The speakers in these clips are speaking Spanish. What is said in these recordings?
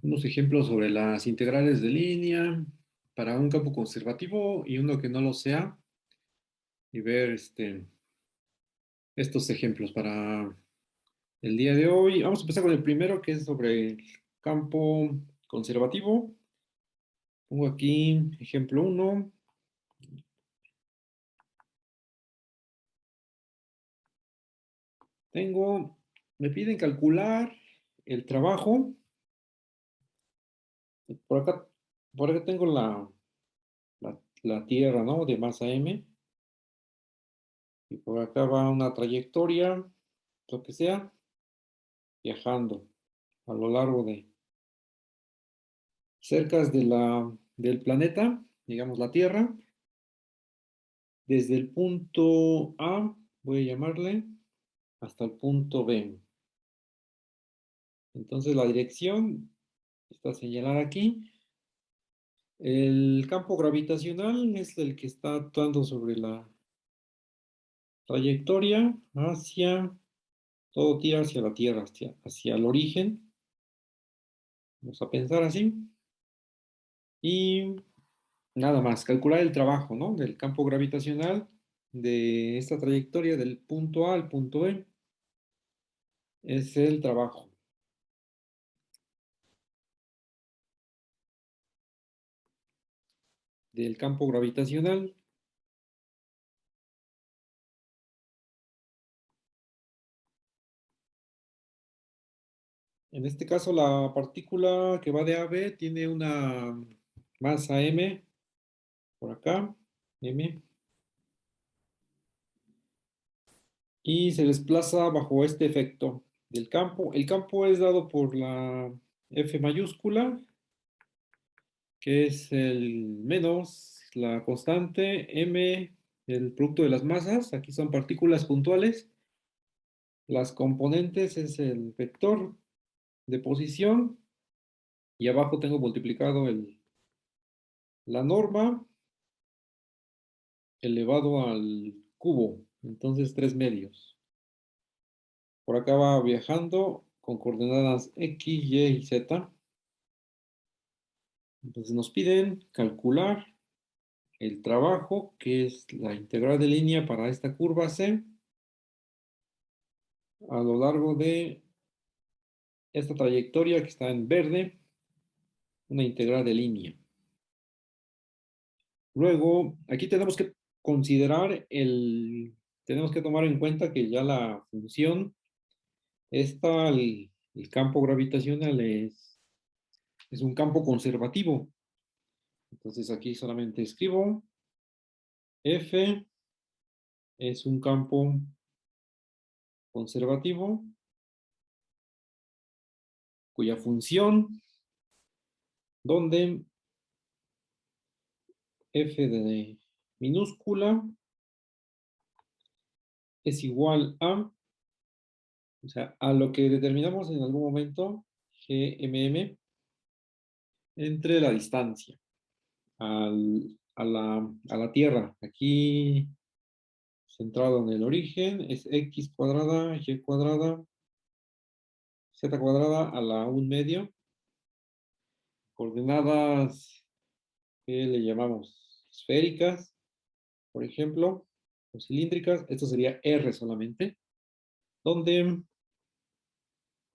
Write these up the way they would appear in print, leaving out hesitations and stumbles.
Unos ejemplos sobre las integrales de línea para un campo conservativo y uno que no lo sea, y ver estos ejemplos para el día de hoy. Vamos a empezar con el primero, que es sobre el campo conservativo. Pongo aquí ejemplo uno. Me piden calcular el trabajo. Por acá, por acá tengo la tierra, ¿no? De masa M. Y por acá va una trayectoria, lo que sea, viajando a lo largo de cerca del planeta, digamos la Tierra, desde el punto A, voy a llamarle, hasta el punto B. Entonces la dirección está señalada aquí. El campo gravitacional es el que está actuando sobre la trayectoria todo tira hacia la Tierra, hacia el origen. Vamos a pensar así. Y nada más, calcular el trabajo, ¿no? Del campo gravitacional de esta trayectoria del punto A al punto B. Es el trabajo del campo gravitacional. En este caso, la partícula que va de A a B tiene una masa M por acá, M, y se desplaza bajo este efecto del campo. El campo es dado por la F mayúscula, que es el menos la constante, M, el producto de las masas. Aquí son partículas puntuales. Las componentes es el vector de posición y abajo tengo multiplicado la norma elevado al cubo, entonces 3 medios. Por acá va viajando con coordenadas X, Y y Z. Entonces nos piden calcular el trabajo, que es la integral de línea para esta curva C, a lo largo de esta trayectoria que está en verde, una integral de línea. Luego, aquí tenemos que considerar tenemos que tomar en cuenta que ya la función, el campo gravitacional es un campo conservativo. Entonces aquí solamente escribo F es un campo conservativo cuya función, donde F de minúscula es igual o sea, a lo que determinamos en algún momento, GMM, entre la distancia a la Tierra. Aquí, centrado en el origen, es X cuadrada, Y cuadrada, Z cuadrada a la 1/2. Coordenadas que le llamamos esféricas, por ejemplo, o cilíndricas. Esto sería R solamente, donde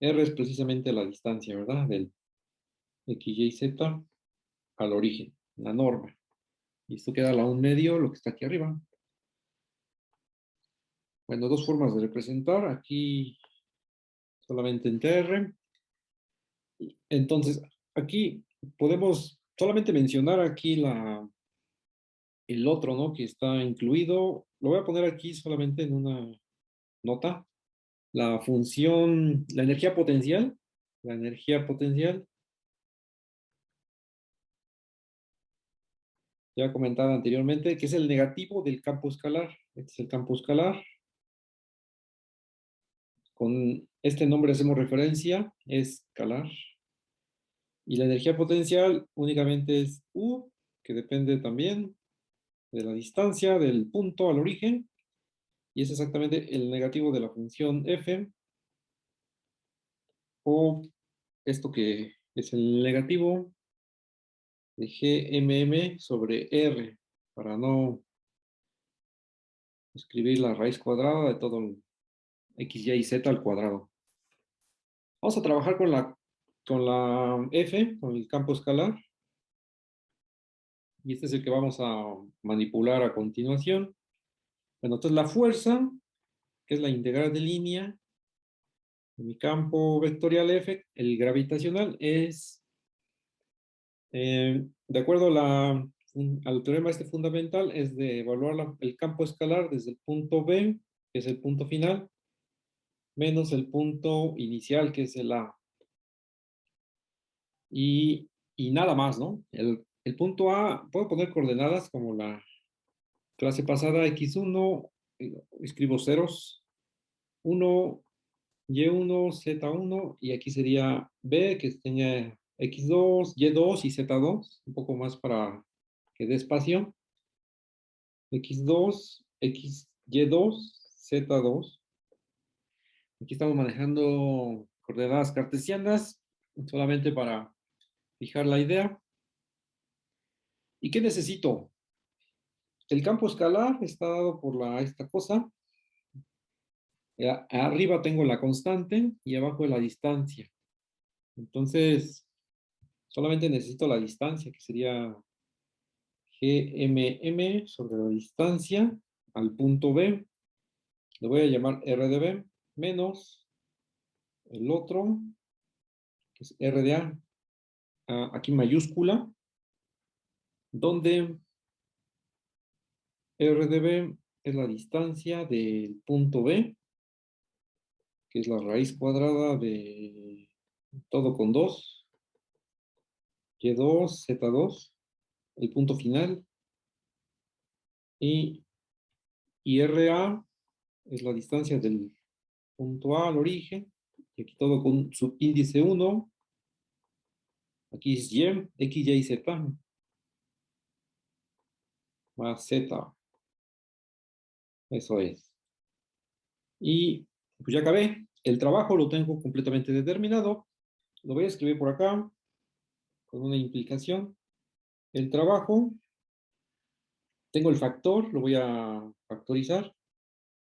R es precisamente la distancia, ¿verdad? Del X, Y, Z al origen, la norma. Y esto queda a la 1/2, lo que está aquí arriba. Bueno, dos formas de representar. Aquí solamente en TR. Entonces, aquí podemos solamente mencionar aquí el otro, ¿no? Que está incluido. Lo voy a poner aquí solamente en una nota. La función, la energía potencial, ya comentaba anteriormente, que es el negativo del campo escalar. Este es el campo escalar. Con este nombre hacemos referencia, es escalar. Y la energía potencial únicamente es U, que depende también de la distancia del punto al origen, y es exactamente el negativo de la función f, o esto que Es el negativo de GMM sobre R, para no escribir la raíz cuadrada de todo el X, Y y Z al cuadrado. Vamos a trabajar con la F, con el campo escalar. Y este es el que vamos a manipular a continuación. Bueno, entonces la fuerza, que es la integral de línea de mi campo vectorial F, el gravitacional, es, de acuerdo al teorema este fundamental, es de evaluar el campo escalar desde el punto B, que es el punto final, menos el punto inicial, que es el A. Y nada más, ¿no? El punto A, puedo poner coordenadas como la clase pasada, X1, escribo ceros, 1, Y1, Z1, y aquí sería B, que tenía X2, Y2 y Z2, un poco más para que dé espacio. X2, X, Y2, Z2. Aquí estamos manejando coordenadas cartesianas, solamente para fijar la idea. ¿Y qué necesito? El campo escalar está dado por esta cosa. Arriba tengo la constante y abajo la distancia. Entonces, solamente necesito la distancia, que sería GMM sobre la distancia al punto B. Le voy a llamar R de B menos el otro, que es R de A, aquí mayúscula, donde R de B es la distancia del punto B, que es la raíz cuadrada de todo con 2, Y2, Z2, el punto final, y RA es la distancia del punto A al origen, y aquí todo con subíndice 1, aquí es Y, X, Y, Z, más Z, eso es. Y pues ya acabé. El trabajo lo tengo completamente determinado. Lo voy a escribir por acá, con una implicación. El trabajo, tengo el factor, lo voy a factorizar.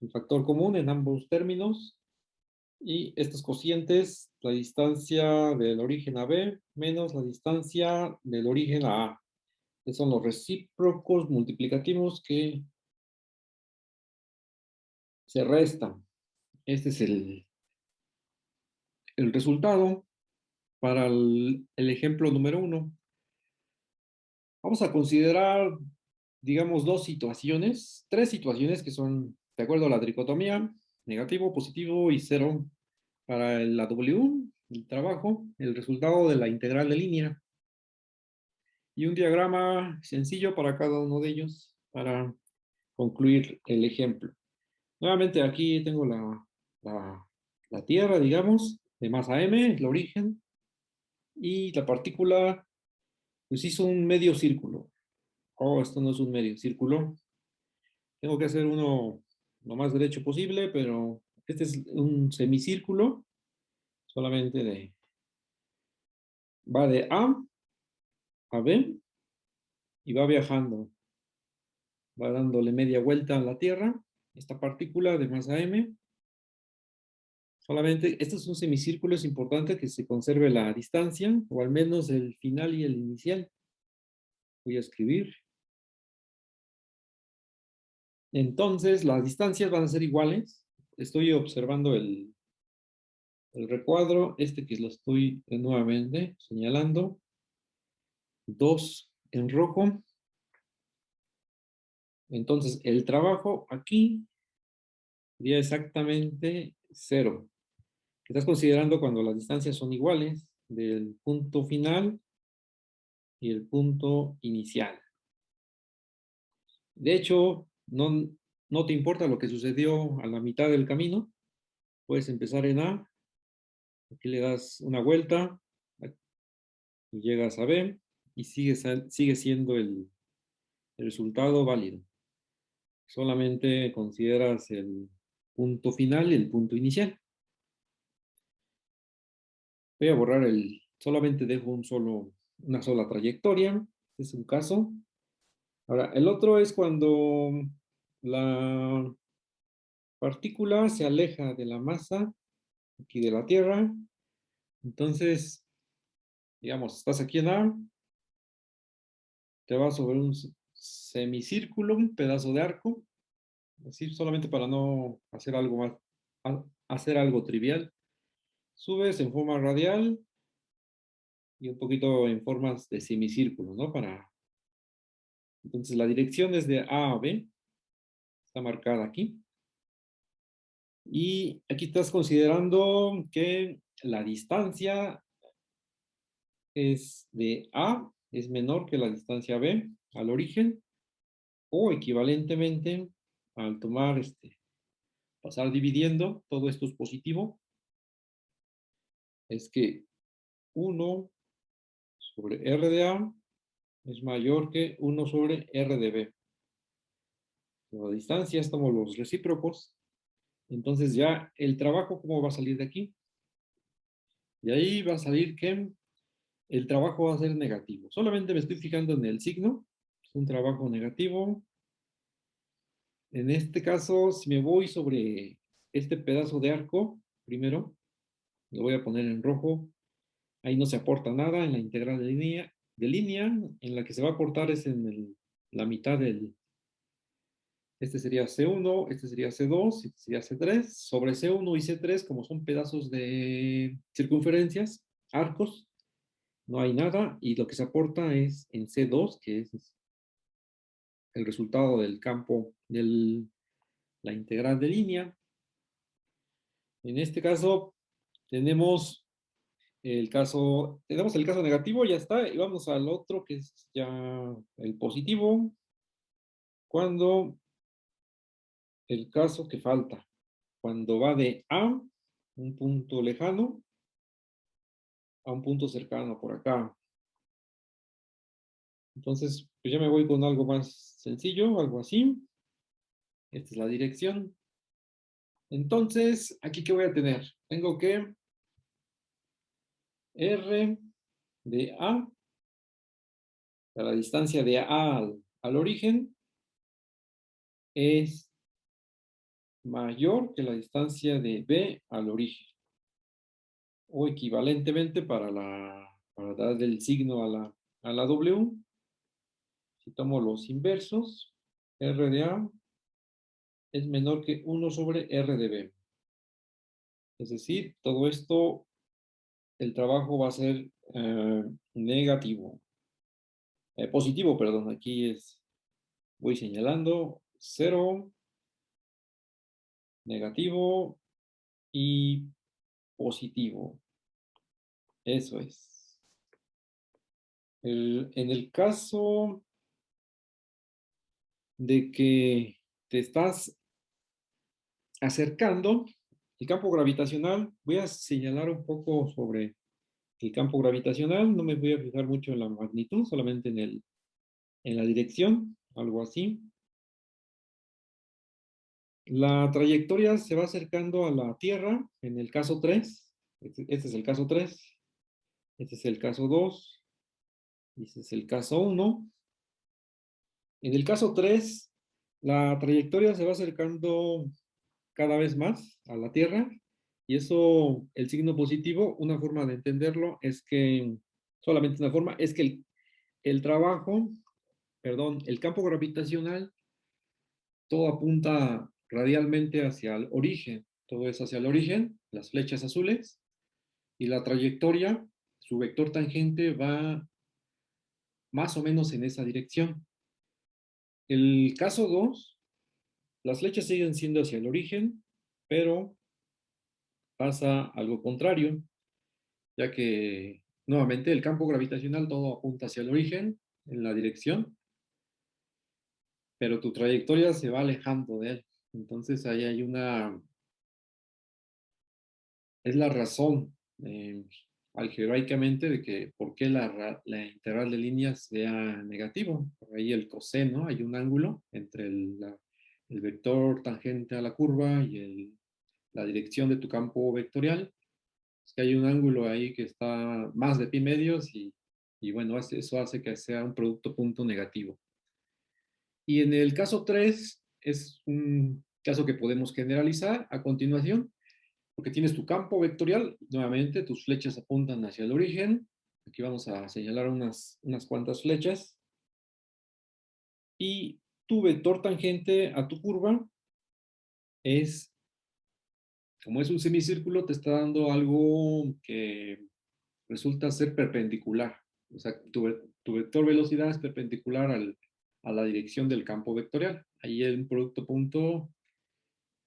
El factor común en ambos términos. Y estos cocientes, la distancia del origen a B menos la distancia del origen a A. Estos son los recíprocos multiplicativos que se restan. Este es el resultado para el ejemplo número 1. Vamos a considerar, digamos, tres situaciones que son, de acuerdo a la tricotomía, negativo, positivo y cero. Para la W, el trabajo, el resultado de la integral de línea. Y un diagrama sencillo para cada uno de ellos para concluir el ejemplo. Nuevamente aquí tengo la, la Tierra, digamos, de masa m, el origen, y la partícula pues hizo un medio círculo. Oh, esto no es un medio círculo. Tengo que hacer uno lo más derecho posible, pero este es un semicírculo, solamente va de A B y va viajando, va dándole media vuelta a la Tierra, esta partícula de masa m. Solamente, este es un semicírculo, es importante que se conserve la distancia, o al menos el final y el inicial. Voy a escribir. Entonces, las distancias van a ser iguales. Estoy observando el recuadro, este que lo estoy nuevamente señalando. 2 en rojo. Entonces, el trabajo aquí sería exactamente 0. Estás considerando cuando las distancias son iguales del punto final y el punto inicial. De hecho, no te importa lo que sucedió a la mitad del camino. Puedes empezar en A, aquí le das una vuelta y llegas a B y sigue siendo el resultado válido. Solamente consideras el punto final y el punto inicial. Voy a borrar el solamente dejo una sola trayectoria. Este es un caso. Ahora, el otro es cuando la partícula se aleja de la masa, aquí de la Tierra. Entonces, digamos, estás aquí en A, te vas sobre un semicírculo, un pedazo de arco, así solamente para no hacer algo más, hacer algo trivial. Subes en forma radial y un poquito en formas de semicírculo, ¿no? Entonces la dirección es de A a B, está marcada aquí. Y aquí estás considerando que la distancia es de A, es menor que la distancia B al origen, o equivalentemente, al tomar pasar dividiendo, todo esto es positivo, es que 1 sobre R de A es mayor que 1 sobre R de B. La distancia, estamos los recíprocos, entonces ya el trabajo, ¿cómo va a salir de aquí? De ahí va a salir que el trabajo va a ser negativo. Solamente me estoy fijando en el signo, es un trabajo negativo. En este caso, si me voy sobre este pedazo de arco, primero, lo voy a poner en rojo, ahí no se aporta nada en la integral de línea, en la que se va a aportar es en la mitad este sería C1, este sería C2, este sería C3. Sobre C1 y C3, como son pedazos de circunferencias, arcos, no hay nada, y lo que se aporta es en C2, que es el resultado del campo de la integral de línea. En este caso, tenemos el caso negativo, ya está, y vamos al otro, que es ya el positivo, cuando el caso que falta, cuando va de A, un punto lejano, a un punto cercano por acá. Entonces, pues ya me voy con algo más sencillo, algo así. Esta es la dirección. Entonces, ¿aquí qué voy a tener? Tengo que R de A, a la distancia de A al origen, es mayor que la distancia de B al origen. O equivalentemente para dar el signo a la W, si tomo los inversos, R de A es menor que 1 sobre R de B. Es decir, todo esto, el trabajo va a ser negativo. Positivo, perdón, aquí voy señalando 0, negativo y positivo. Eso es. En el caso de que te estás acercando, el campo gravitacional, voy a señalar un poco sobre el campo gravitacional, no me voy a fijar mucho en la magnitud, solamente en la dirección, algo así. La trayectoria se va acercando a la Tierra, en el caso 3, este es el caso 3, este es el caso 2, este es el caso 1. En el caso 3, la trayectoria se va acercando cada vez más a la Tierra, y eso, el signo positivo, una forma de entenderlo es que, solamente una forma, es que el trabajo, perdón, el campo gravitacional, todo apunta radialmente hacia el origen, todo es hacia el origen, las flechas azules, y la trayectoria, su vector tangente va más o menos en esa dirección. El caso 2, las flechas siguen siendo hacia el origen, pero pasa algo contrario, ya que nuevamente el campo gravitacional todo apunta hacia el origen en la dirección, pero tu trayectoria se va alejando de él. Entonces ahí es la razón algebraicamente de que por qué la integral de líneas sea negativo. Por ahí el coseno, hay un ángulo entre el vector tangente a la curva y la dirección de tu campo vectorial. Es que hay un ángulo ahí que está más de pi medios y bueno, eso hace que sea un producto punto negativo. Y en el caso 3 es un caso que podemos generalizar a continuación, porque tienes tu campo vectorial, nuevamente tus flechas apuntan hacia el origen. Aquí vamos a señalar unas cuantas flechas. Y tu vector tangente a tu curva es, como es un semicírculo, te está dando algo que resulta ser perpendicular. O sea, tu vector velocidad es perpendicular a la dirección del campo vectorial. Ahí el producto punto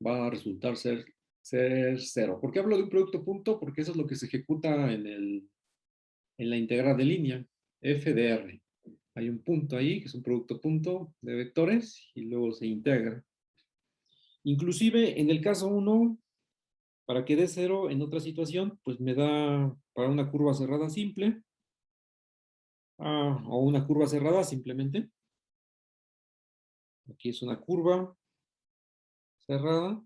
va a resultar ser cero. ¿Por qué hablo de un producto punto? Porque eso es lo que se ejecuta en la integral de línea, f de r. Hay un punto ahí, que es un producto punto de vectores, y luego se integra. Inclusive en el caso 1, para que dé cero en otra situación, pues me da para una curva cerrada simple, o una curva cerrada simplemente. Aquí es una curva cerrada.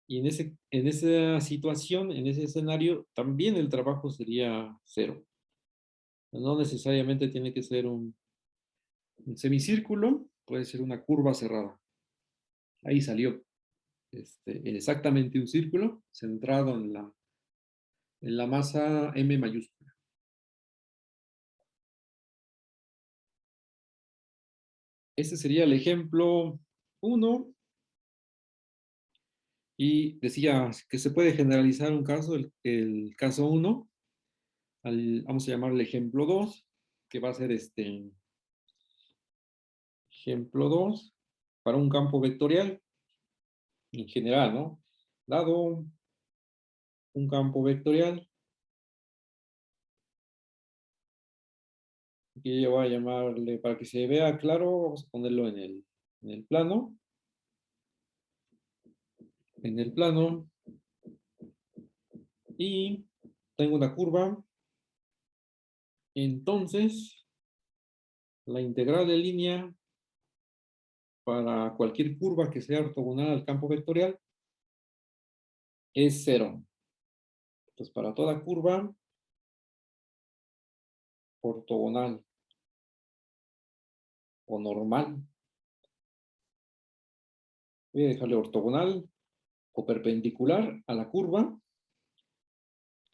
Y en esa situación, en ese escenario, también el trabajo sería cero. No necesariamente tiene que ser un semicírculo, puede ser una curva cerrada. Ahí salió exactamente un círculo centrado en la masa M mayúscula. Este sería el ejemplo 1. Y decía que se puede generalizar un caso, el caso 1, vamos a llamarle ejemplo 2, que va a ser ejemplo 2 para un campo vectorial en general, ¿no? Dado un campo vectorial, que yo voy a llamarle, para que se vea claro, vamos a ponerlo en el plano. En el plano. Y tengo una curva. Entonces, la integral de línea para cualquier curva que sea ortogonal al campo vectorial es cero. Entonces, para toda curva ortogonal o normal, voy a dejarle ortogonal o perpendicular a la curva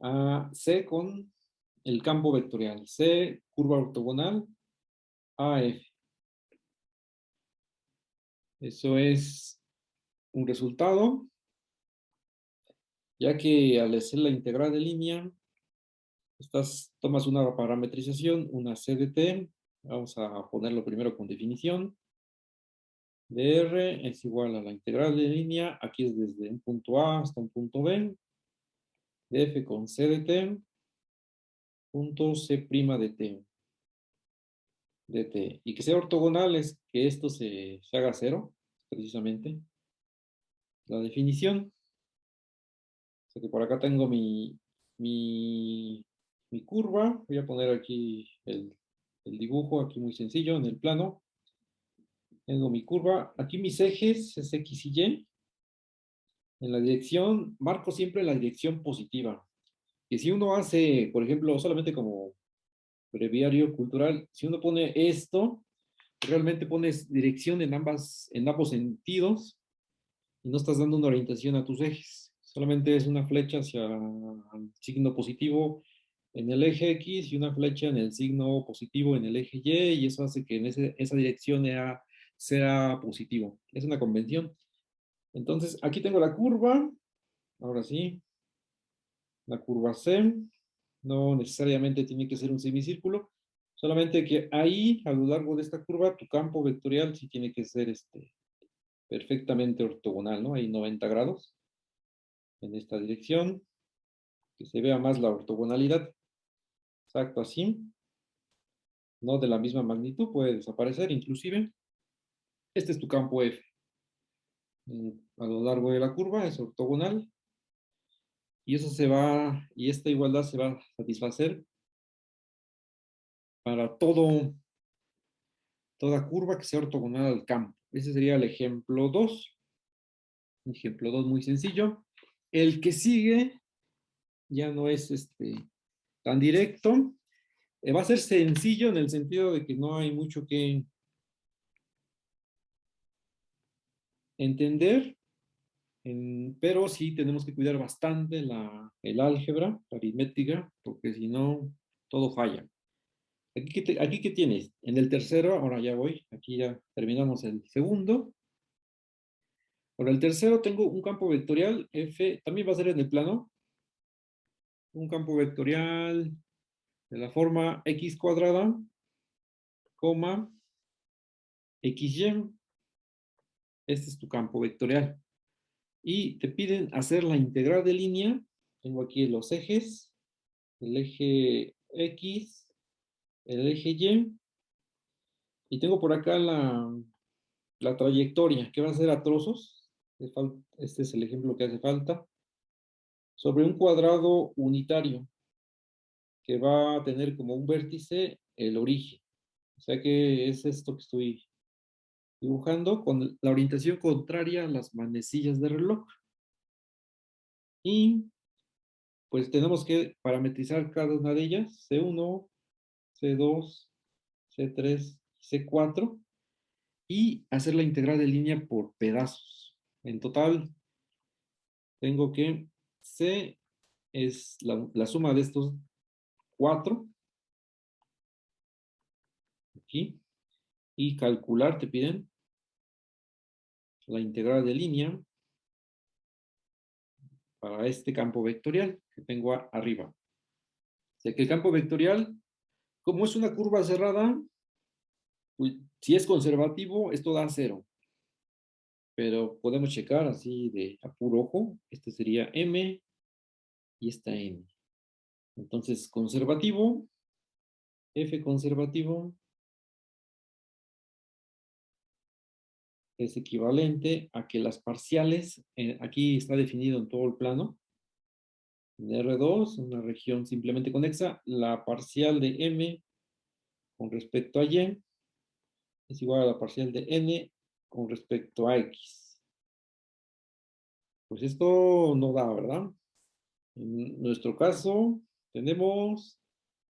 a C con el campo vectorial. C, curva ortogonal a F. Eso es un resultado, ya que al hacer la integral de línea, tomas una parametrización, una CDT, vamos a ponerlo primero con definición, de R es igual a la integral de línea, aquí es desde un punto A hasta un punto B, de F con C de T, punto C' de T. Y que sea ortogonal es que esto se haga cero, precisamente. La definición, o sea que por acá tengo mi curva, voy a poner aquí el dibujo, aquí muy sencillo, en el plano. Tengo mi curva, aquí mis ejes es X y Y. En la dirección, marco siempre la dirección positiva. Y si uno hace, por ejemplo, solamente como breviario cultural, si uno pone esto, realmente pones dirección en ambos sentidos y no estás dando una orientación a tus ejes. Solamente es una flecha hacia el signo positivo en el eje X y una flecha en el signo positivo en el eje Y, y eso hace que en esa dirección sea positivo. Es una convención. Entonces, aquí tengo la curva. Ahora sí, la curva C. No necesariamente tiene que ser un semicírculo. Solamente que ahí, a lo largo de esta curva, tu campo vectorial sí tiene que ser perfectamente ortogonal, ¿no? Hay 90 grados en esta dirección. Que se vea más la ortogonalidad. Exacto, así. No de la misma magnitud, puede desaparecer inclusive. Este es tu campo F. A lo largo de la curva es ortogonal. Y y esta igualdad se va a satisfacer para toda curva que sea ortogonal al campo. Ese sería el ejemplo 2. Ejemplo 2 muy sencillo. El que sigue ya no es tan directo. Va a ser sencillo en el sentido de que no hay mucho que entender, pero sí tenemos que cuidar bastante el álgebra, la aritmética, porque si no, todo falla. Aquí, ¿qué tienes? En el tercero, ahora ya voy, aquí ya terminamos el segundo. Para el tercero tengo un campo vectorial, F, también va a ser en el plano, un campo vectorial de la forma x cuadrada, coma, xy. Este es tu campo vectorial. Y te piden hacer la integral de línea. Tengo aquí los ejes, el eje X, el eje Y, y tengo por acá la trayectoria, que va a ser a trozos. Este es el ejemplo que hace falta. Sobre un cuadrado unitario, que va a tener como un vértice el origen. O sea que es esto que estoy dibujando con la orientación contraria a las manecillas de reloj. Y pues tenemos que parametrizar cada una de ellas, C1, C2, C3, C4, y hacer la integral de línea por pedazos. En total, tengo que C es la suma de estos 4, aquí, y calcular, te piden, la integral de línea para este campo vectorial que tengo arriba. O sea que el campo vectorial, como es una curva cerrada, pues, si es conservativo, esto da 0. Pero podemos checar así de a puro ojo. Este sería M y esta N. Entonces, conservativo, F conservativo es equivalente a que las parciales, aquí está definido en todo el plano, en R2, una región simplemente conexa, la parcial de M con respecto a Y es igual a la parcial de N con respecto a X. Pues esto no da, ¿verdad? En nuestro caso, tenemos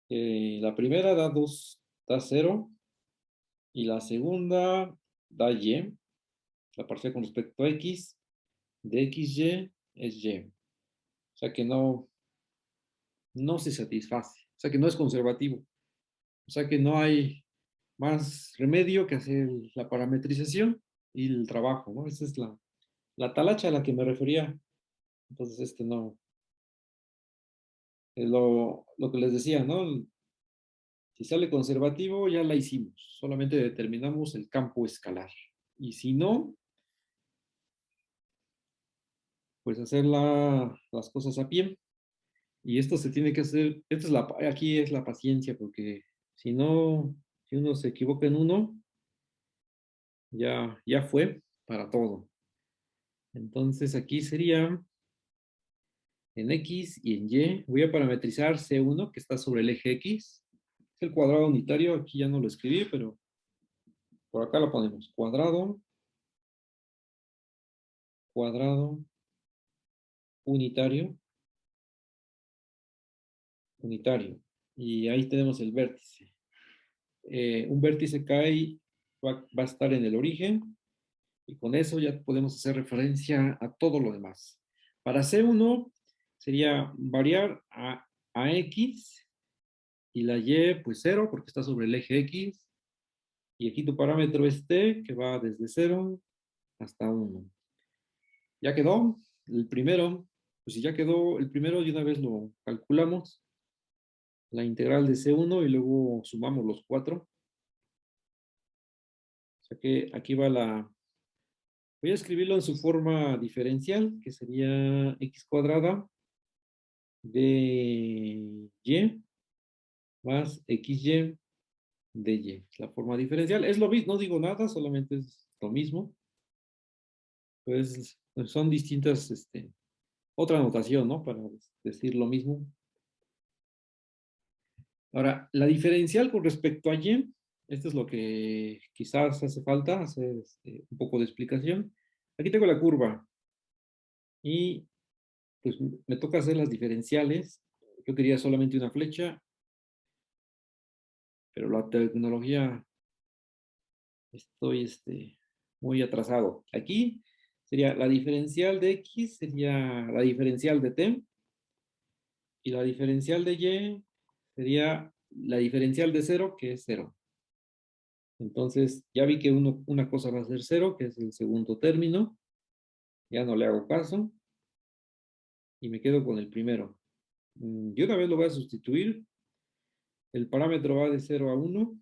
la primera da 2, da 0, y la segunda da Y, la parcial con respecto a X, de XY es Y. O sea que no se satisface, o sea que no es conservativo, o sea que no hay más remedio que hacer la parametrización y el trabajo, ¿no? Esa es la talacha a la que me refería. Entonces, no, es lo que les decía, ¿no? Si sale conservativo, ya la hicimos, solamente determinamos el campo escalar. Y si no, pues hacer las cosas a pie. Y esto se tiene que hacer, aquí es la paciencia, porque si no, si uno se equivoca en uno, ya fue para todo. Entonces aquí sería en X y en Y. Voy a parametrizar C1, que está sobre el eje X. Es el cuadrado unitario, aquí ya no lo escribí, pero por acá lo ponemos. Cuadrado, cuadrado, unitario, unitario. Y ahí tenemos el vértice. Un vértice cae, va a estar en el origen, y con eso ya podemos hacer referencia a todo lo demás. Para C1 sería variar a X y la Y pues 0 porque está sobre el eje X. Y aquí tu parámetro es T que va desde 0 hasta 1. ¿Ya quedó? El primero, pues si ya quedó el primero, de una vez lo calculamos. La integral de C1 y luego sumamos los 4. O sea que aquí va voy a escribirlo en su forma diferencial, que sería x cuadrada de y más xy de y. La forma diferencial es lo mismo, no digo nada, solamente es lo mismo. Pues son distintas, otra notación, ¿no? Para decir lo mismo. Ahora, la diferencial con respecto a y, esto es lo que quizás hace falta, hacer un poco de explicación. Aquí tengo la curva y pues me toca hacer las diferenciales. Yo quería solamente una flecha, pero la tecnología, estoy muy atrasado. Aquí sería la diferencial de X, sería la diferencial de T, y la diferencial de Y sería la diferencial de 0, que es 0. Entonces, ya vi que una cosa va a ser 0, que es el segundo término. Ya no le hago caso y me quedo con el primero. Yo una vez lo voy a sustituir. El parámetro va de 0 a 1.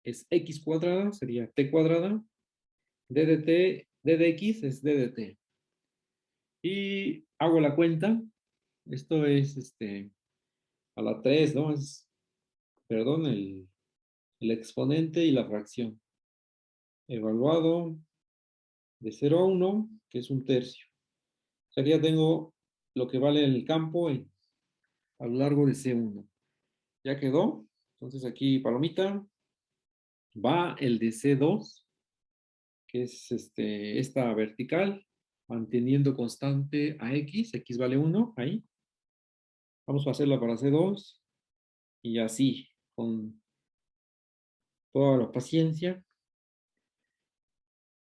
Es x cuadrada, sería t cuadrada. D de t, d de x es d de t. Y hago la cuenta. Esto es a la 3, ¿no? Es, perdón, el exponente y la fracción. Evaluado de 0 a 1, que es un tercio. O sea que ya tengo lo que vale el campo a lo largo de C1. Ya quedó. Entonces aquí, palomita, va el de C2, que es esta vertical, manteniendo constante a X vale 1, ahí. Vamos a hacerla para C2 y así, con toda la paciencia.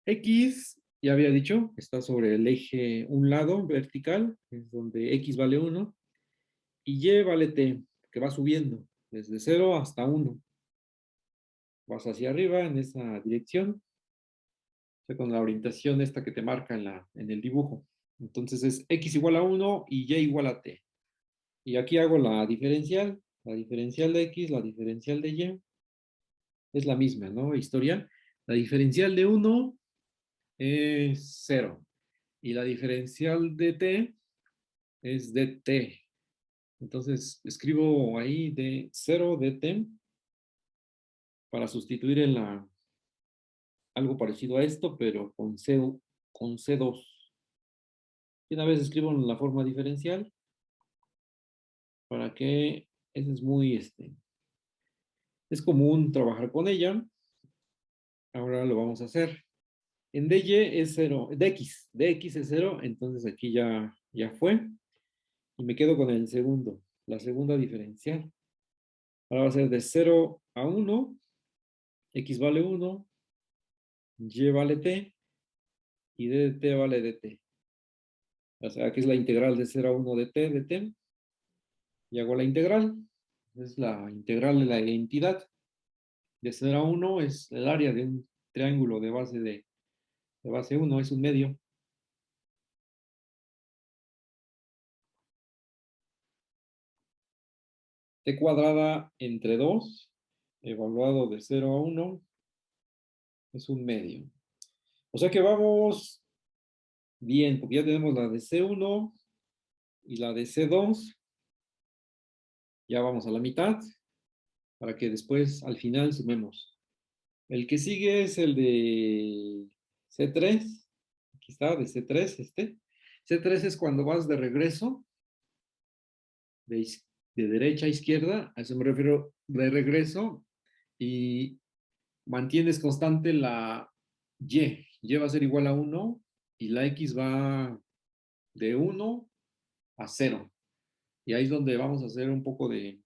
X, ya había dicho, está sobre el eje un lado vertical, es donde X vale 1, y Y vale T, que va subiendo desde 0 hasta 1. Vas hacia arriba en esa dirección, o sea, con la orientación esta que te marca en el dibujo. Entonces es X igual a 1 y Y igual a T. Y aquí hago la diferencial de X, la diferencial de Y, es la misma, ¿no? Historial. La diferencial de 1 es 0. Y la diferencial de T es dt. Entonces escribo ahí de 0 dt para sustituir algo parecido a esto, pero con C2. Y una vez escribo en la forma diferencial para que ese es muy, es común trabajar con ella. Ahora lo vamos a hacer. En dy es 0, dx es 0, entonces aquí ya fue. Y me quedo con el segundo, la segunda diferencial. Ahora va a ser de 0 a 1, x vale 1, y vale t, y d de t vale dt. O sea, aquí es la integral de 0 a 1 de t, y hago la integral. Es la integral de la identidad. De 0 a 1 es el área de un triángulo de base 1, es un medio. T cuadrada entre 2, evaluado de 0 a 1, es un medio. O sea que vamos bien, porque ya tenemos la de C1 y la de C2. Ya vamos a la mitad, para que después al final sumemos. El que sigue es el de C3. Aquí está, de C3, C3 es cuando vas de regreso, de, de derecha a izquierda, a eso me refiero, de regreso, y mantienes constante la Y. Y va a ser igual a 1 y la X va de 1 a 0. Y ahí es donde vamos a hacer un poco de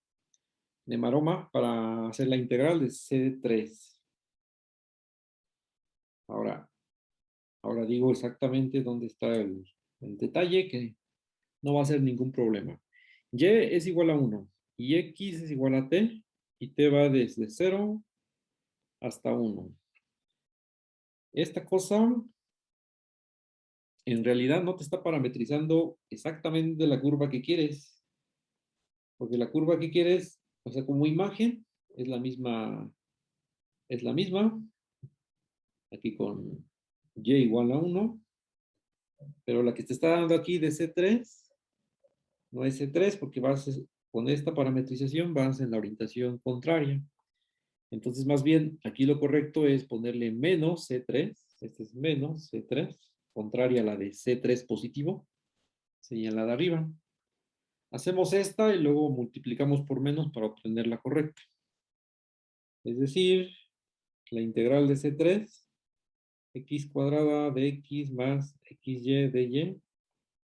maroma para hacer la integral de C3. Ahora, ahora digo exactamente dónde está el detalle, que no va a ser ningún problema. Y es igual a 1 y X es igual a T y T va desde 0 hasta 1. Esta cosa en realidad no te está parametrizando exactamente la curva que quieres, porque la curva que quieres, o sea, como imagen, es la misma, aquí con Y igual a 1, pero la que te está dando aquí de C3, no es C3 porque vas con esta parametrización, vas en la orientación contraria. Entonces, más bien, aquí lo correcto es ponerle menos C3, este es menos C3, contraria a la de C3 positivo, sería la de arriba. Hacemos esta y luego multiplicamos por menos para obtener la correcta. Es decir, la integral de C3, x cuadrada de x más xy de y,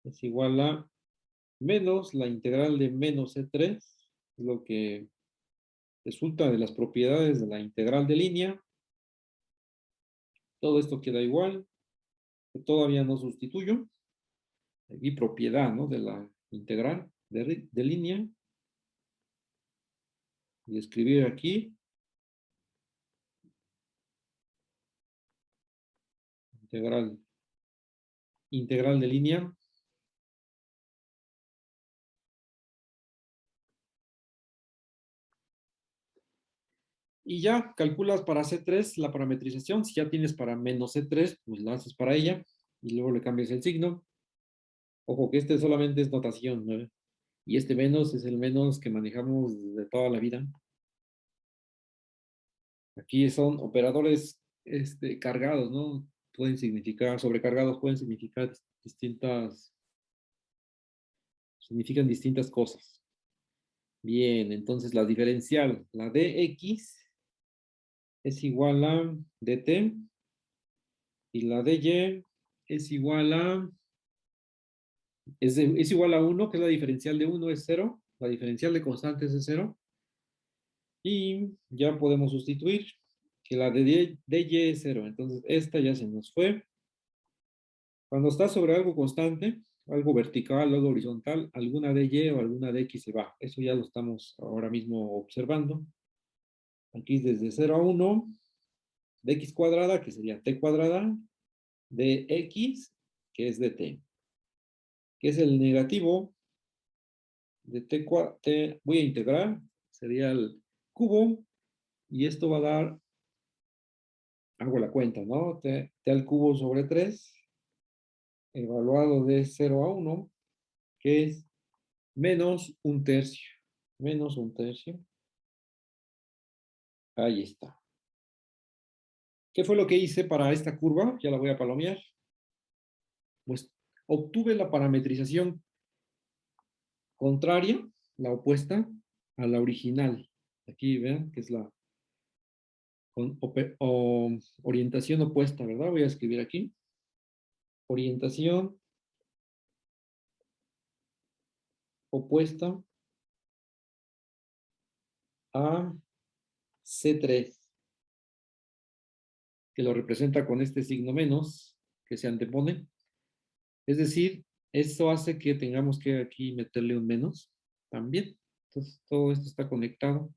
es igual a menos la integral de menos C3, es lo que resulta de las propiedades de la integral de línea. Todo esto queda igual, que todavía no sustituyo. Aquí propiedad, ¿no? De la integral de línea. Y escribir aquí integral de línea. Y ya calculas para C3 la parametrización. Si ya tienes para menos C3, pues la haces para ella y luego le cambias el signo. Ojo que este solamente es notación, ¿no? Y este menos es el menos que manejamos de toda la vida. Aquí son operadores cargados, ¿no? Pueden significar, sobrecargados pueden significar significan distintas cosas. Bien, entonces la diferencial, la dx es igual a dt y la dy es igual a, es igual a 1, que es la diferencial de 1 es 0, la diferencial de constantes es 0, y ya podemos sustituir que la de dy es 0, entonces esta ya se nos fue. Cuando está sobre algo constante, algo vertical, algo horizontal, alguna dy o alguna dx se va. Eso ya lo estamos ahora mismo observando. Aquí desde 0 a 1, dx cuadrada, que sería t cuadrada, de x, que es de t, que es el negativo de t, voy a integrar, sería el cubo, y esto va a dar, hago la cuenta, ¿no? T al cubo sobre 3, evaluado de 0 a 1, que es menos un tercio, menos un tercio. Ahí está. ¿Qué fue lo que hice para esta curva? Ya la voy a palomear. Pues obtuve la parametrización contraria, la opuesta a la original. Aquí vean que es la orientación opuesta, ¿verdad? Voy a escribir aquí. Orientación opuesta a C3, que lo representa con este signo menos que se antepone. Es decir, esto hace que tengamos que aquí meterle un menos también. Entonces, todo esto está conectado.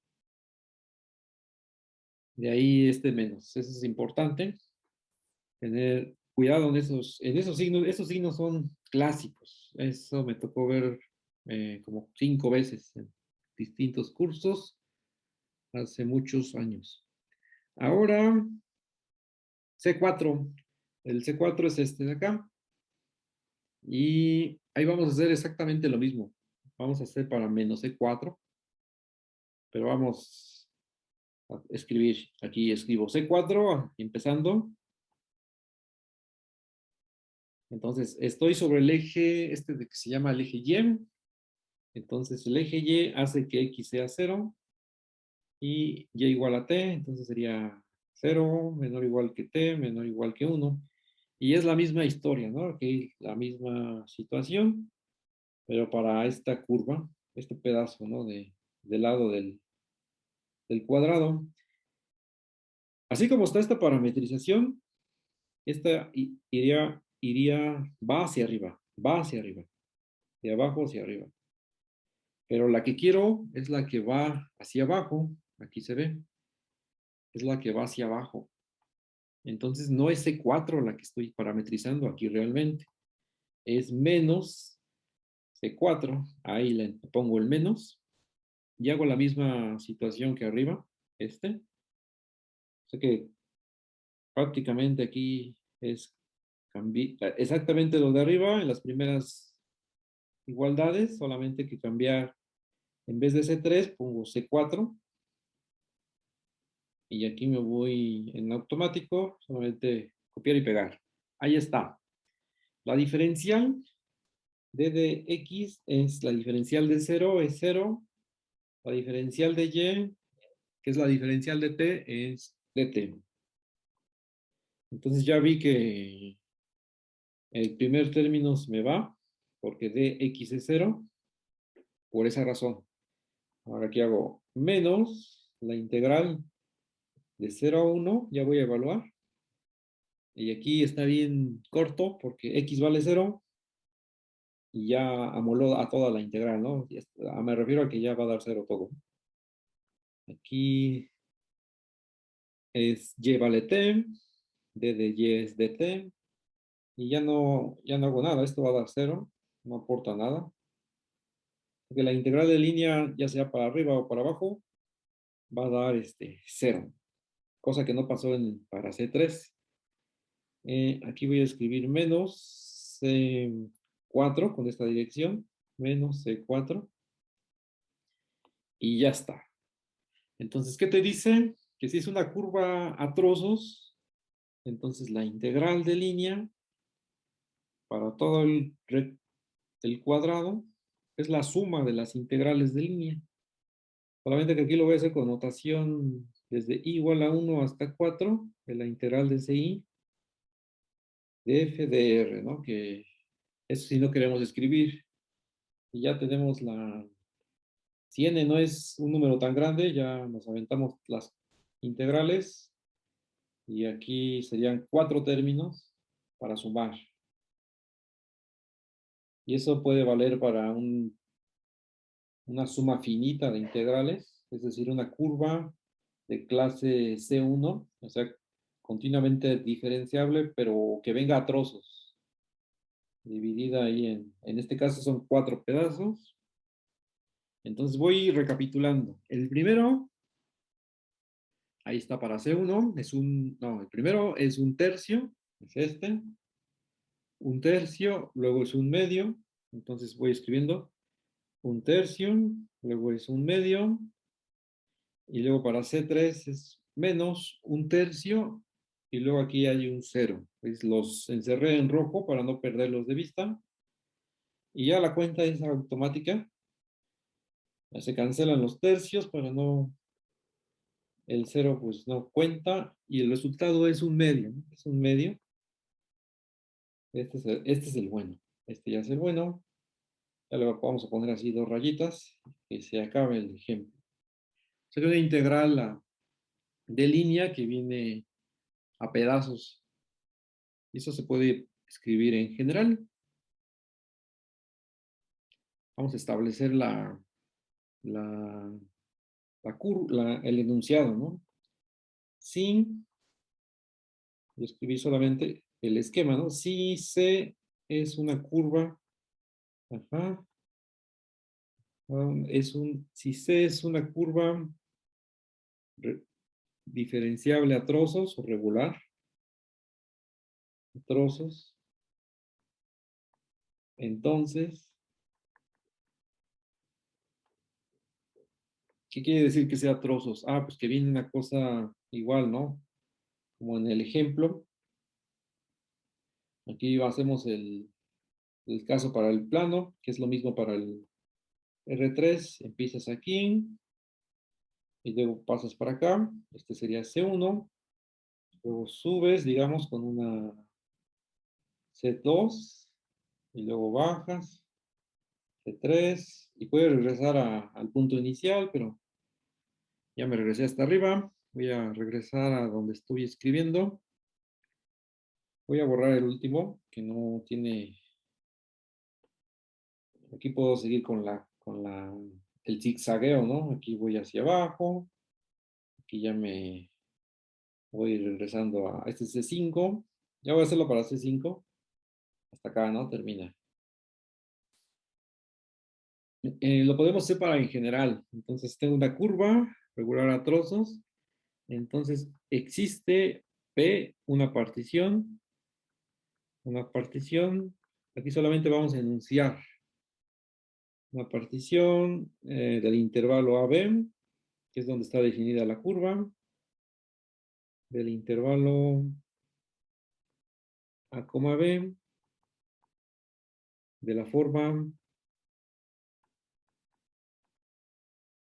De ahí este menos. Eso es importante. Tener cuidado en esos signos. Esos signos son clásicos. Eso me tocó ver como 5 veces en distintos cursos hace muchos años. Ahora, C4. El C4 es este de acá. Y ahí vamos a hacer exactamente lo mismo. Vamos a hacer para menos C4. Pero vamos a escribir. Aquí escribo C4, empezando. Entonces, estoy sobre el eje, de que se llama el eje Y. Entonces, el eje Y hace que X sea 0 y Y igual a T. Entonces, sería 0 menor o igual que T, menor o igual que 1. Y es la misma historia, ¿no? Aquí la misma situación, pero para esta curva, este pedazo, ¿no? Del lado del cuadrado. Así como está esta parametrización, esta va hacia arriba, de abajo hacia arriba. Pero la que quiero es la que va hacia abajo, aquí se ve, es la que va hacia abajo. Entonces no es C4 la que estoy parametrizando aquí realmente, es menos C4, ahí le pongo el menos, y hago la misma situación que arriba, o sea que prácticamente aquí es exactamente lo de arriba en las primeras igualdades, solamente que cambiar, en vez de C3 pongo C4, y aquí me voy en automático, solamente copiar y pegar. Ahí está. La diferencial de x es la diferencial de 0, es 0. La diferencial de y, que es la diferencial de t, es dt. Entonces ya vi que el primer término se me va, porque dx es 0, por esa razón. Ahora aquí hago menos la integral de 0 a 1, ya voy a evaluar. Y aquí está bien corto porque x vale 0 y ya amoló a toda la integral, ¿no? Me refiero a que ya va a dar 0 todo. Aquí es y vale t, d de y es dt, y ya no hago nada, esto va a dar 0, no aporta nada. Porque la integral de línea, ya sea para arriba o para abajo, va a dar 0, cosa que no pasó para C3. Aquí voy a escribir menos C4 con esta dirección, menos C4, y ya está. Entonces, ¿qué te dice? Que si es una curva a trozos, entonces la integral de línea para todo el cuadrado es la suma de las integrales de línea. Solamente que aquí lo voy a hacer con notación desde i igual a 1 hasta 4 de la integral de CI de f de r, ¿no? Que eso sí no queremos escribir. Y ya tenemos si n no es un número tan grande, ya nos aventamos las integrales. Y aquí serían 4 términos para sumar. Y eso puede valer para una suma finita de integrales, es decir, una curva de clase C1, o sea, continuamente diferenciable, pero que venga a trozos, dividida ahí en este caso son 4 pedazos. Entonces voy recapitulando. El primero, ahí está para C1, no, el primero es un tercio, es este, un tercio, luego es un medio, entonces voy escribiendo un tercio, luego es un medio, y luego para C3 es menos un tercio, y luego aquí hay un 0. Pues los encerré en rojo para no perderlos de vista, y ya la cuenta es automática. Ya se cancelan los tercios para no, el 0 pues no cuenta, y el resultado es un medio, ¿no? Es un medio. Este es el bueno. Este ya es el bueno. Ya le vamos a poner así 2 rayitas, que se acabe el ejemplo. Sería una integral de línea que viene a pedazos. Y eso se puede escribir en general. Vamos a establecer la, el enunciado, ¿no? Si, yo escribí solamente el esquema, ¿no? Si C es una curva, ajá, si C es una curva diferenciable a trozos o regular, a trozos, entonces, ¿qué quiere decir que sea trozos? Ah, pues que viene una cosa igual, ¿no? Como en el ejemplo. Aquí hacemos el caso para el plano, que es lo mismo para el R3. Empiezas aquí y luego pasas para acá. Este sería C1. Luego subes, digamos, con una C2 y luego bajas C3 y puedes regresar al punto inicial, pero ya me regresé hasta arriba. Voy a regresar a donde estoy escribiendo. Voy a borrar el último, que no tiene. Aquí puedo seguir el zigzagueo, ¿no? Aquí voy hacia abajo. Aquí ya me voy regresando a este C5. Ya voy a hacerlo para C5. Hasta acá, ¿no? Termina. Lo podemos hacer para en general. Entonces tengo una curva regular a trozos. Entonces existe P, una partición. Una partición. Aquí solamente vamos a enunciar una partición del intervalo AB, que es donde está definida la curva, del intervalo A, B, de la forma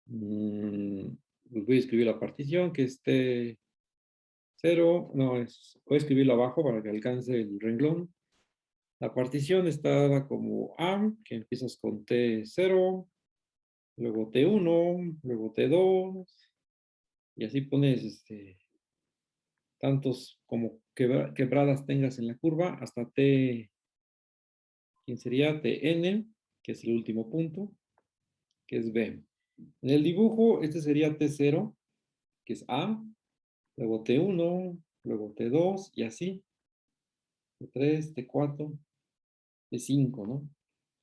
pues voy a escribir la partición que esté 0, no, voy a escribirlo abajo para que alcance el renglón. La partición está dada como A, que empiezas con T0, luego T1, luego T2, y así pones tantos como quebradas tengas en la curva hasta T, ¿quién sería? Tn, que es el último punto, que es B. En el dibujo, este sería T0, que es A, luego T1, luego T2, y así, T3, T4, T5, ¿no?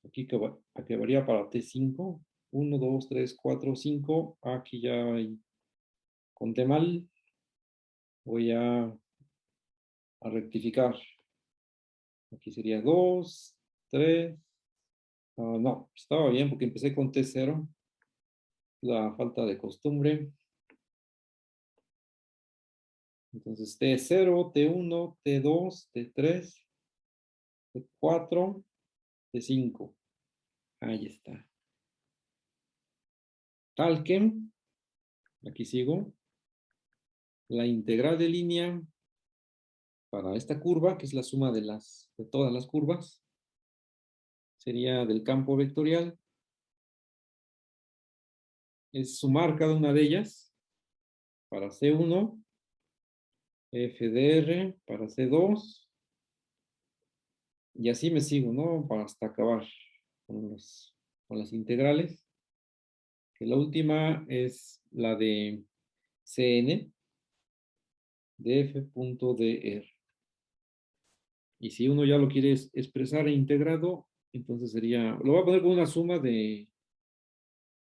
Aquí acabaría para T5, 1, 2, 3, 4, 5, aquí ya conté mal, voy a rectificar. Aquí sería 2, 3, no, estaba bien porque empecé con T0, la falta de costumbre. Entonces T0, T1, T2, T3, T4, T5. Ahí está. Tal que, aquí sigo, la integral de línea para esta curva, que es la suma de todas las curvas, sería del campo vectorial, es sumar cada una de ellas para C1, f de r para C2, y así me sigo, ¿no? Para hasta acabar con las integrales, que la última es la de Cn de f.dr. Y si uno ya lo quiere expresar integrado, entonces sería, lo voy a poner con una suma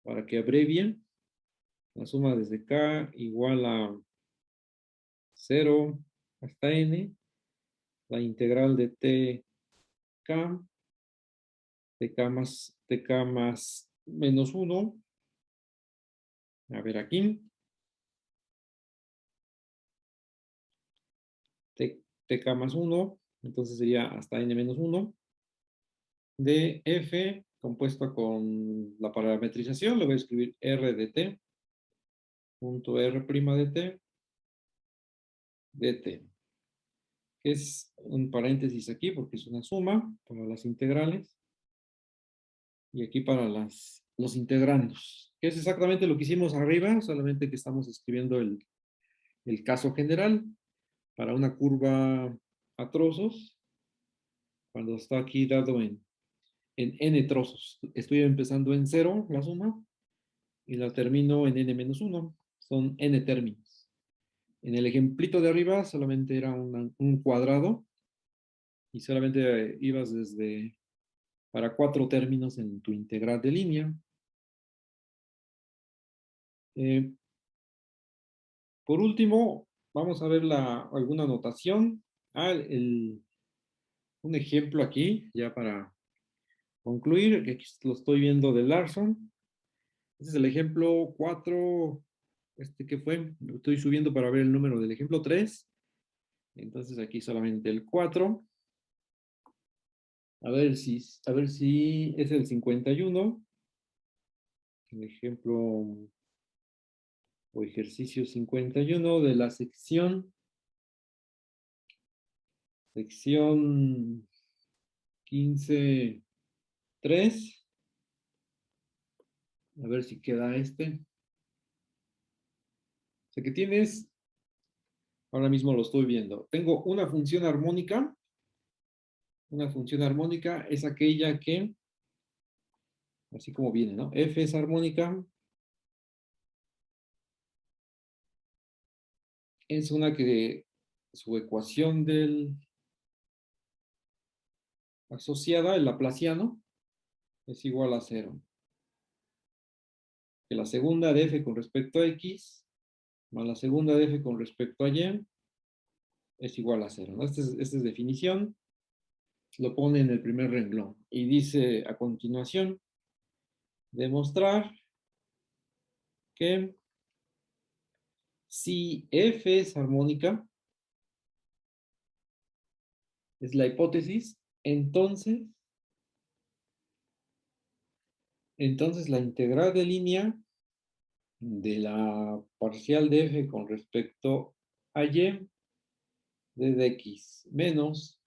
para que abrevie, la suma desde k igual a 0 hasta n, la integral de tk más menos 1, a ver aquí, tk más 1, entonces sería hasta n menos 1, de f compuesto con la parametrización, le voy a escribir r de t, punto r' de t, dt, que es un paréntesis aquí porque es una suma para las integrales, y aquí para los integrandos, que es exactamente lo que hicimos arriba, solamente que estamos escribiendo el caso general para una curva a trozos, cuando está aquí dado en n trozos. Estoy empezando en 0 la suma y la termino en n-1. Son n términos. En el ejemplito de arriba solamente era un cuadrado y solamente ibas para 4 términos en tu integral de línea. Eh, por último, vamos a ver alguna notación. Un ejemplo aquí, ya para concluir, que aquí lo estoy viendo de Larson. Este es el ejemplo 4, que fue, lo estoy subiendo para ver el número del ejemplo 3. Entonces aquí solamente el 4. A ver si es el 51. El ejemplo o ejercicio 51 de la sección 15.3. A ver si queda O sea que tienes, ahora mismo lo estoy viendo. Tengo una función armónica. Una función armónica es aquella que, así como viene, ¿no? F es armónica. Es una que su ecuación asociada, el laplaciano, es igual a 0. Que la segunda de f con respecto a x más la segunda de f con respecto a y es igual a 0, ¿no? Esta es definición. Lo pone en el primer renglón. Y dice a continuación, demostrar que si f es armónica, es la hipótesis, entonces la integral de línea de la parcial de f con respecto a y de dx menos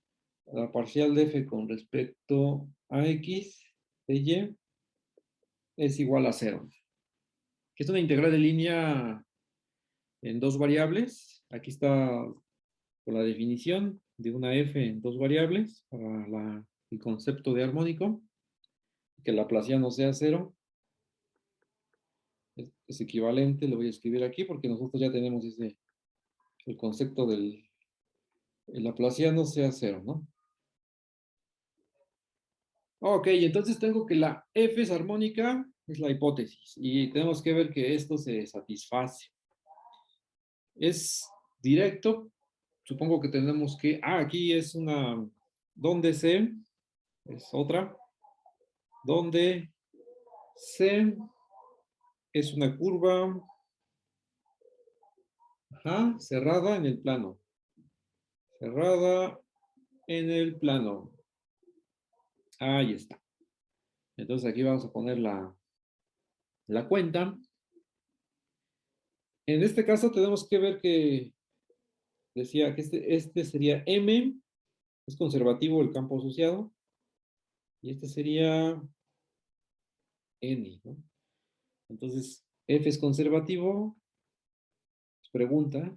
la parcial de f con respecto a x de y es igual a 0. Que es una integral de línea en dos variables. Aquí está con la definición de una f en dos variables para el concepto de armónico. Que el laplaciano sea 0. Es equivalente, lo voy a escribir aquí porque nosotros ya tenemos el concepto del el laplaciano sea 0, ¿no? Ok, entonces tengo que la f es armónica, es la hipótesis, y tenemos que ver que esto se satisface. Es directo, supongo que tenemos que, aquí es una, donde C, es otra, donde C es una curva, cerrada en el plano, cerrada en el plano. Ahí está. Entonces aquí vamos a poner la cuenta. En este caso tenemos que ver que decía que este sería M, es conservativo el campo asociado, y este sería N, ¿no? Entonces, F es conservativo, pregunta,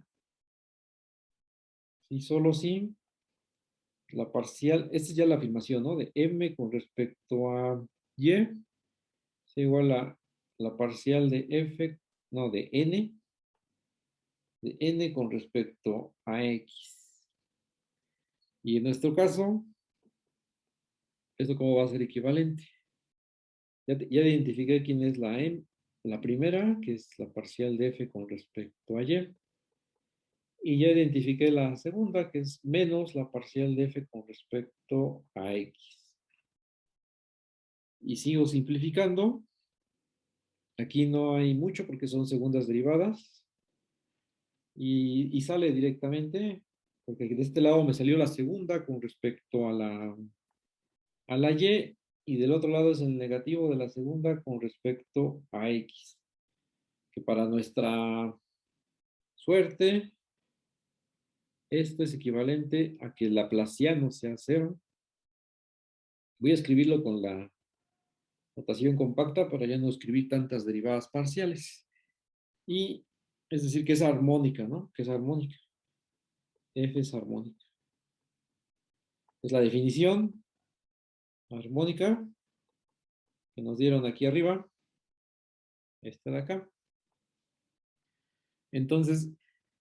si solo si la parcial, esta es ya la afirmación, ¿no? De M con respecto a Y, es igual a la parcial de F, no, de N con respecto a X. Y en nuestro caso, ¿esto cómo va a ser equivalente? Ya identifiqué quién es la M, la primera, que es la parcial de F con respecto a Y. Y ya identifiqué la segunda, que es menos la parcial de F con respecto a X. Y sigo simplificando. Aquí no hay mucho porque son segundas derivadas. Y sale directamente, porque de este lado me salió la segunda con respecto a la y del otro lado es el negativo de la segunda con respecto a X. Que para nuestra suerte, esto es equivalente a que el laplaciano sea 0. Voy a escribirlo con la notación compacta para ya no escribir tantas derivadas parciales. Y es decir, que es armónica, ¿no? Que es armónica. F es armónica. Es la definición armónica que nos dieron aquí arriba. Esta de acá. Entonces,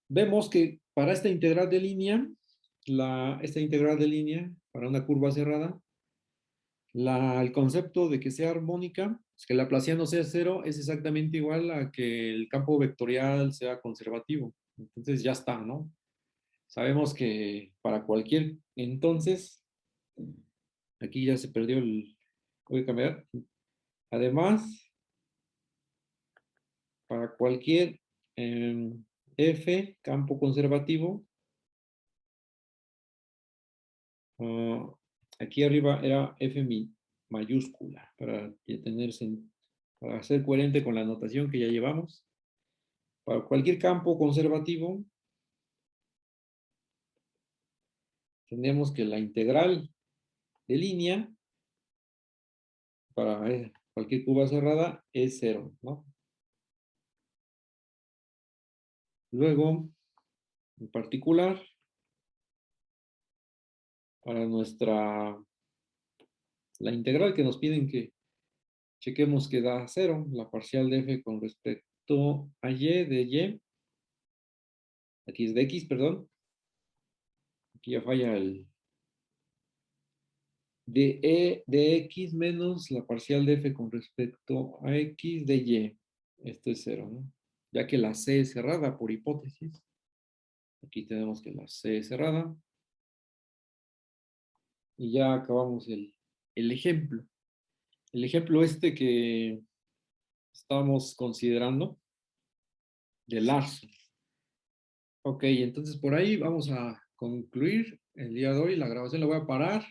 vemos que para esta integral de línea, esta integral de línea para una curva cerrada, el concepto de que sea armónica, es que el laplaciano sea 0, es exactamente igual a que el campo vectorial sea conservativo. Entonces ya está, ¿no? Sabemos que para cualquier entonces, aquí ya se perdió voy a cambiar. Además, para cualquier F, campo conservativo, uh, aquí arriba era F mayúscula, para ser coherente con la notación que ya llevamos. Para cualquier campo conservativo, tenemos que la integral de línea para cualquier curva cerrada es 0, ¿no? Luego, en particular, para la integral que nos piden que chequemos que da 0, la parcial de f con respecto a y de y, aquí es de x, perdón, aquí ya falla de x menos la parcial de f con respecto a x de y, esto es 0, ¿no? Ya que la c es cerrada por hipótesis, aquí tenemos que la c es cerrada, y ya acabamos el ejemplo. El ejemplo que estamos considerando del Larson. Ok, entonces por ahí vamos a concluir el día de hoy. La grabación la voy a parar